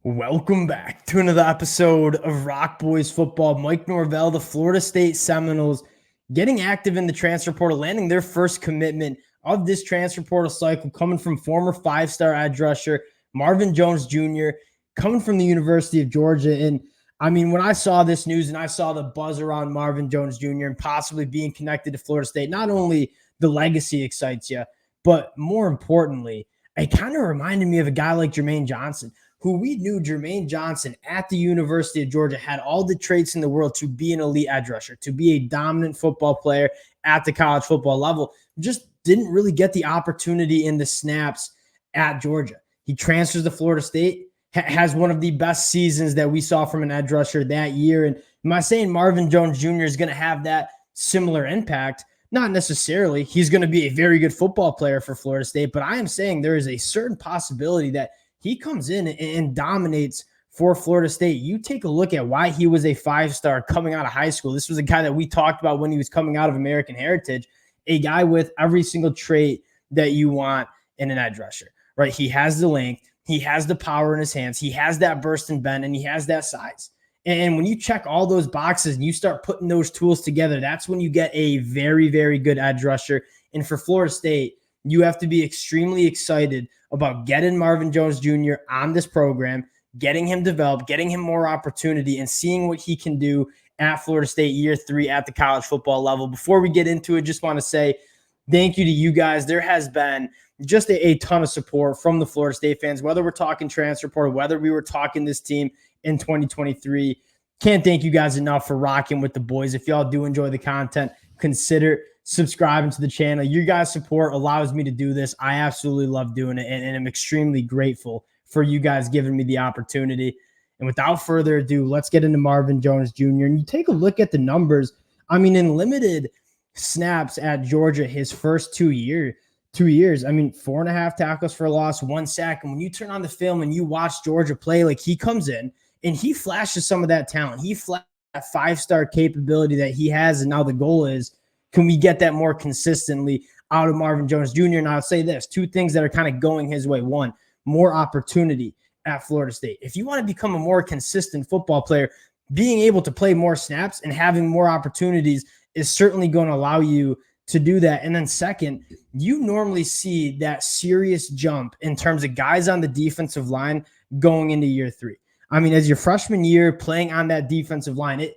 Welcome back to another episode of Rock Boys Football. Mike Norvell, the Florida State Seminoles, getting active in the transfer portal, landing their first commitment of this transfer portal cycle, coming from former five-star edge rusher Marvin Jones Jr., coming from the University of Georgia. And I mean, when I saw this news and I saw the buzz around Marvin Jones Jr. and possibly being connected to Florida State, not only the legacy excites you, but more importantly, it kind of reminded me of a guy like Jermaine Johnson, who we knew Jermaine Johnson at the University of Georgia had all the traits in the world to be an elite edge rusher, to be a dominant football player at the college football level, just didn't really get the opportunity in the snaps at Georgia. He transfers to Florida State, has one of the best seasons that we saw from an edge rusher that year. And am I saying Marvin Jones Jr. is going to have that similar impact? Not necessarily. He's going to be a very good football player for Florida State, but I am saying there is a certain possibility that he comes in and dominates for Florida State. You take a look at why he was a five-star coming out of high school. This was a guy that we talked about when he was coming out of American Heritage, a guy with every single trait that you want in an edge rusher, right? He has the length, he has the power in his hands, he has that burst and bend, and he has that size. And when you check all those boxes and you start putting those tools together, that's when you get a very, very good edge rusher. And for Florida State, you have to be extremely excited about getting Marvin Jones Jr. on this program, getting him developed, getting him more opportunity, and seeing what he can do at Florida State year 3 at the college football level. Before we get into it, just want to say thank you to you guys. There has been just a ton of support from the Florida State fans, whether we're talking transfer portal, whether we were talking this team in 2023. Can't thank you guys enough for rocking with the boys. If y'all do enjoy the content, consider subscribing to the channel. Your guys' support allows me to do this. I absolutely love doing it, and I'm extremely grateful for you guys giving me the opportunity. And without further ado, let's get into Marvin Jones Jr. And you take a look at the numbers. I mean, in limited snaps at Georgia, his first 2 years, I mean, 4.5 tackles for a loss, 1 sack. And when you turn on the film and you watch Georgia play, like, he comes in and he flashes some of that talent. He flashes that five-star capability that he has. And now the goal is, can we get that more consistently out of Marvin Jones Jr.? And I'll say this, 2 things that are kind of going his way. 1, more opportunity at Florida State. If you want to become a more consistent football player, being able to play more snaps and having more opportunities is certainly going to allow you to do that. And then second, you normally see that serious jump in terms of guys on the defensive line going into year 3. I mean, as your freshman year playing on that defensive line,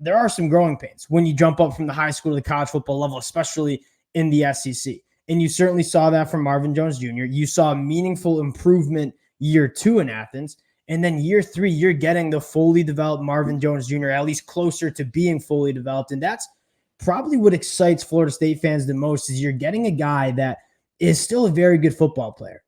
there are some growing pains when you jump up from the high school to the college football level, especially in the SEC. And you certainly saw that from Marvin Jones Jr. You saw a meaningful improvement year 2 in Athens. And then year 3, you're getting the fully developed Marvin Jones Jr., at least closer to being fully developed. And that's probably what excites Florida State fans the most, is you're getting a guy that is still a very good football player,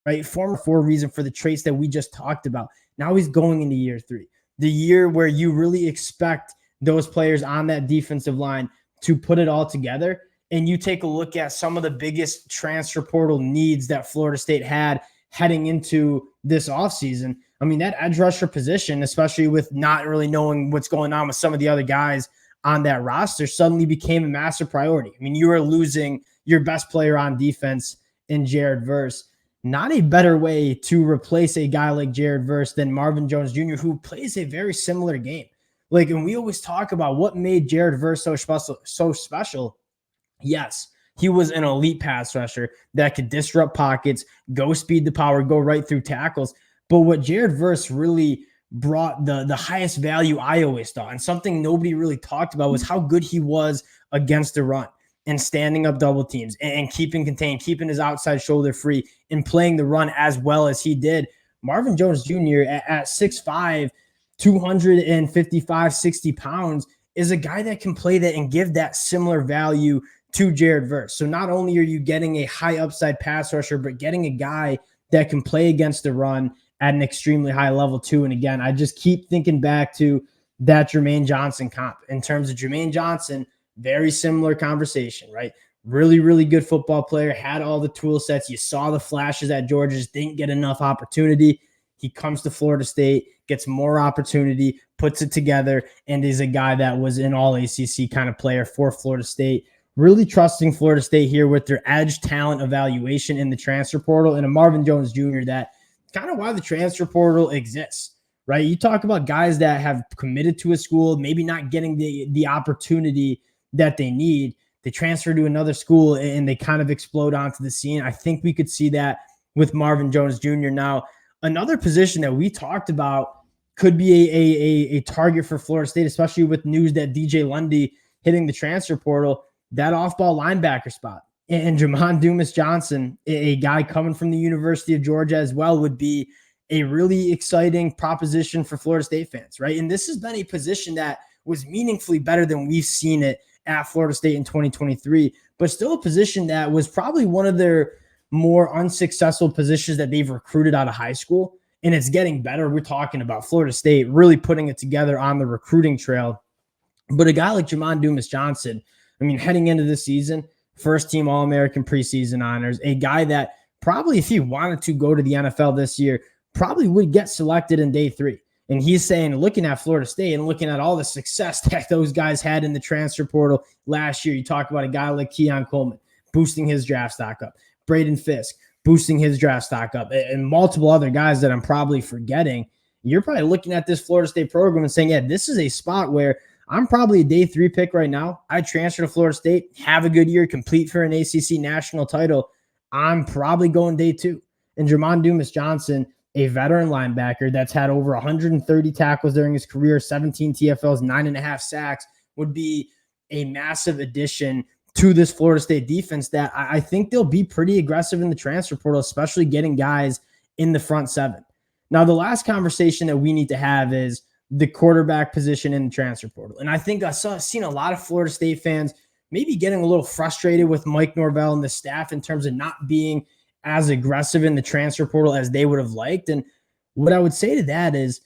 right? For a reason, for the traits that we just talked about. Now he's going into year 3. The year where you really expect those players on that defensive line to put it all together. And you take a look at some of the biggest transfer portal needs that Florida State had heading into this offseason. I mean, that edge rusher position, especially with not really knowing what's going on with some of the other guys on that roster, suddenly became a massive priority. I mean, you were losing your best player on defense in Jared Verse. Not a better way to replace a guy like Jared Verse than Marvin Jones Jr., who plays a very similar game. Like, and we always talk about what made Jared Verse so special. Yes, he was an elite pass rusher that could disrupt pockets, go speed to power, go right through tackles. But what Jared Verse really brought the highest value, I always thought, and something nobody really talked about, was how good he was against the run and standing up double teams and keeping contained, keeping his outside shoulder free, and playing the run as well as he did. Marvin Jones Jr. at 6'5", 255, 60 pounds is a guy that can play that and give that similar value to Jared Verse. So not only are you getting a high upside pass rusher, but getting a guy that can play against the run at an extremely high level too. And again, I just keep thinking back to that Jermaine Johnson comp. In terms of Jermaine Johnson, very similar conversation, right? Really, really good football player, had all the tool sets. You saw the flashes at Georgia, just didn't get enough opportunity. He comes to Florida State, gets more opportunity, puts it together, and is a guy that was an all ACC kind of player for Florida State. Really trusting Florida State here with their edge talent evaluation in the transfer portal, and a Marvin Jones Jr. that kind of why the transfer portal exists, right? You talk about guys that have committed to a school, maybe not getting the opportunity that they need. They transfer to another school and they kind of explode onto the scene. I think we could see that with Marvin Jones Jr. Now, another position that we talked about could be a target for Florida State, especially with news that DJ Lundy hitting the transfer portal, that off-ball linebacker spot. And Jamon Dumas Johnson, a guy coming from the University of Georgia as well, would be a really exciting proposition for Florida State fans, right? And this has been a position that was meaningfully better than we've seen it at Florida State in 2023, but still a position that was probably one of their more unsuccessful positions that they've recruited out of high school. And it's getting better. We're talking about Florida State really putting it together on the recruiting trail. But a guy like Jamon Dumas Johnson, I mean, heading into the season, first team All-American preseason honors, a guy that probably, if he wanted to go to the NFL this year, probably would get selected in day 3. And he's saying, looking at Florida State and looking at all the success that those guys had in the transfer portal last year, you talk about a guy like Keon Coleman boosting his draft stock up, Braden Fisk boosting his draft stock up, and multiple other guys that I'm probably forgetting. You're probably looking at this Florida State program and saying, yeah, this is a spot where I'm probably a day 3 pick right now. I transfer to Florida State, have a good year, compete for an ACC national title. I'm probably going day 2. And Jamon Dumas Johnson, a veteran linebacker that's had over 130 tackles during his career, 17 TFLs, 9.5 sacks, would be a massive addition to this Florida State defense that I think they'll be pretty aggressive in the transfer portal, especially getting guys in the front 7. Now, the last conversation that we need to have is the quarterback position in the transfer portal. And I think I've seen a lot of Florida State fans maybe getting a little frustrated with Mike Norvell and the staff in terms of not being as aggressive in the transfer portal as they would have liked. And what I would say to that is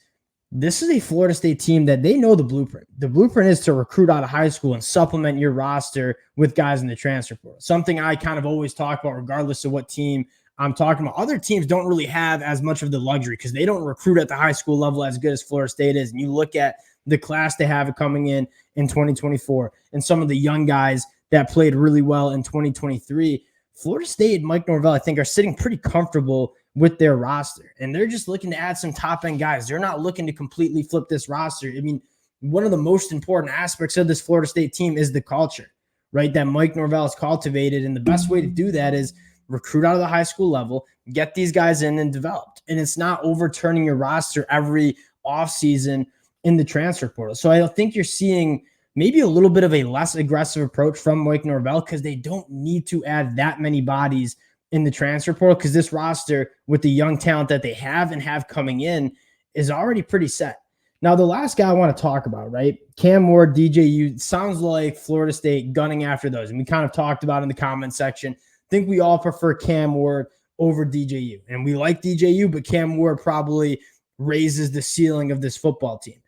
this is a Florida State team that they know the blueprint. The blueprint is to recruit out of high school and supplement your roster with guys in the transfer portal. Something I kind of always talk about regardless of what team I'm talking about. Other teams don't really have as much of the luxury because they don't recruit at the high school level as good as Florida State is. And you look at the class they have coming in 2024 and some of the young guys that played really well in 2023. Florida State and Mike Norvell, I think, are sitting pretty comfortable with their roster. And they're just looking to add some top-end guys. They're not looking to completely flip this roster. I mean, one of the most important aspects of this Florida State team is the culture, right, that Mike Norvell has cultivated. And the best way to do that is recruit out of the high school level, get these guys in and developed. And it's not overturning your roster every offseason in the transfer portal. So I think you're seeing maybe a little bit of a less aggressive approach from Mike Norvell because they don't need to add that many bodies in the transfer portal because this roster with the young talent that they have and have coming in is already pretty set. Now, the last guy I want to talk about, right? Cam Ward, DJU, sounds like Florida State gunning after those. And we kind of talked about in the comment section. I think we all prefer Cam Ward over DJU. And we like DJU, but Cam Ward probably raises the ceiling of this football team.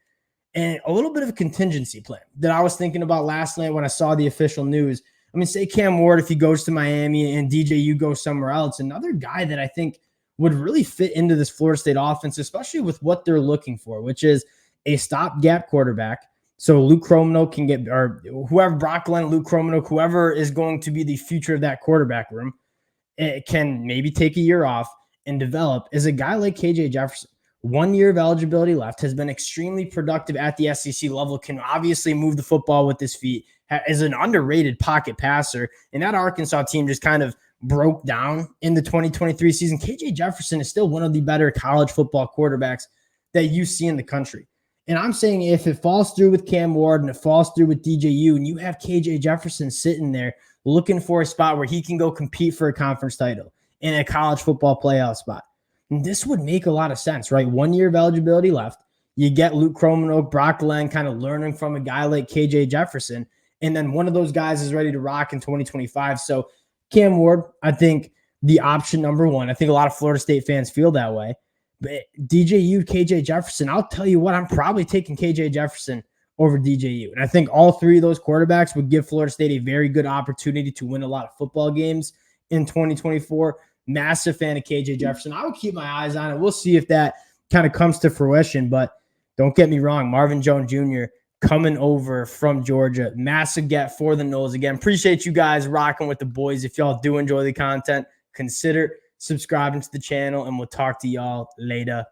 And a little bit of a contingency plan that I was thinking about last night when I saw the official news. I mean, say Cam Ward, if he goes to Miami and DJU goes somewhere else, another guy that I think would really fit into this Florida State offense, especially with what they're looking for, which is a stopgap quarterback. So Luke Kromenhoek can get, or whoever, Brock Glenn, Luke Kromenhoek, whoever is going to be the future of that quarterback room, it can maybe take a year off and develop, is a guy like KJ Jefferson. 1 year of eligibility left, has been extremely productive at the SEC level, can obviously move the football with his feet, is an underrated pocket passer. And that Arkansas team just kind of broke down in the 2023 season. KJ Jefferson is still one of the better college football quarterbacks that you see in the country. And I'm saying if it falls through with Cam Ward and it falls through with DJU and you have KJ Jefferson sitting there looking for a spot where he can go compete for a conference title in a college football playoff spot, this would make a lot of sense, right? 1 year of eligibility left. You get Luke Kromenhoek, Brock Glenn kind of learning from a guy like KJ Jefferson. And then one of those guys is ready to rock in 2025. So Cam Ward, I think the option number one. I think a lot of Florida State fans feel that way. But DJU, KJ Jefferson, I'll tell you what, I'm probably taking KJ Jefferson over DJU. And I think all three of those quarterbacks would give Florida State a very good opportunity to win a lot of football games in 2024. Massive fan of KJ Jefferson. I would keep my eyes on it. We'll see if that kind of comes to fruition. But don't get me wrong, Marvin Jones Jr. coming over from Georgia. Massive get for the Noles. Again, appreciate you guys rocking with the boys. If y'all do enjoy the content, consider subscribing to the channel, and we'll talk to y'all later.